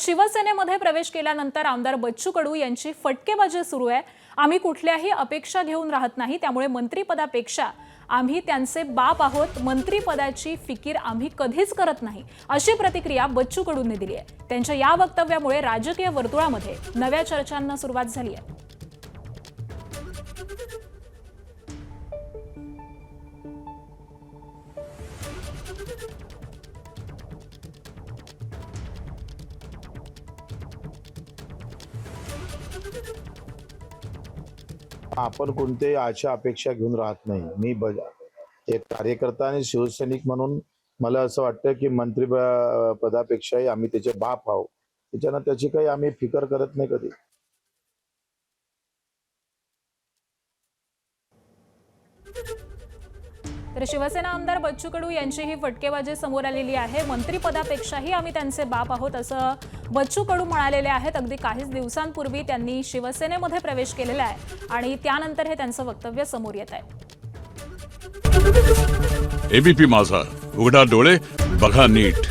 शिवसेनेमध्ये प्रवेश केल्यानंतर आमदार बच्चू कडू यांची फटकेबाजी सुरू आहे। आम्ही कुठल्याही अपेक्षा घेऊन राहत नाही, त्यामुळे मंत्रिपदापेक्षा आम्ही त्यांचे बाप आहोत, मंत्रिपदाची फिकीर आम्ही कधीच करत नाही, अशी प्रतिक्रिया बच्चू कडूंनी दिली आहे। त्यांच्या या वक्तव्यामुळे राजकीय वर्तुळामध्ये नव्या चर्चांना सुरुवात झाली आहे। आपण कोणत्याही आशा अपेक्षा घेऊन राहत नाही। मी एक कार्यकर्ता आणि शिवसैनिक म्हणून मला असं वाटतं की मंत्री पदापेक्षाही आम्ही त्याचे बाप आहोत, त्याच्यानं त्याची काही आम्ही फिकर करत नाही कधी। तर शिवसेना आमदार बच्चू कडू यांची ही फटकेबाजी समोर आलेली आहे। मंत्रिपदापेक्षाही आम्ही त्यांचे बाप आहोत असं बच्चू कडू म्हणालेले आहेत। अगदी काहीच दिवसांपूर्वी त्यांनी शिवसेनेमध्ये प्रवेश केलेला आहे आणि त्यानंतर हे त्यांचं वक्तव्य समोर येत आहे। एबीपी माझा, उघडा डोळे बघा नीट।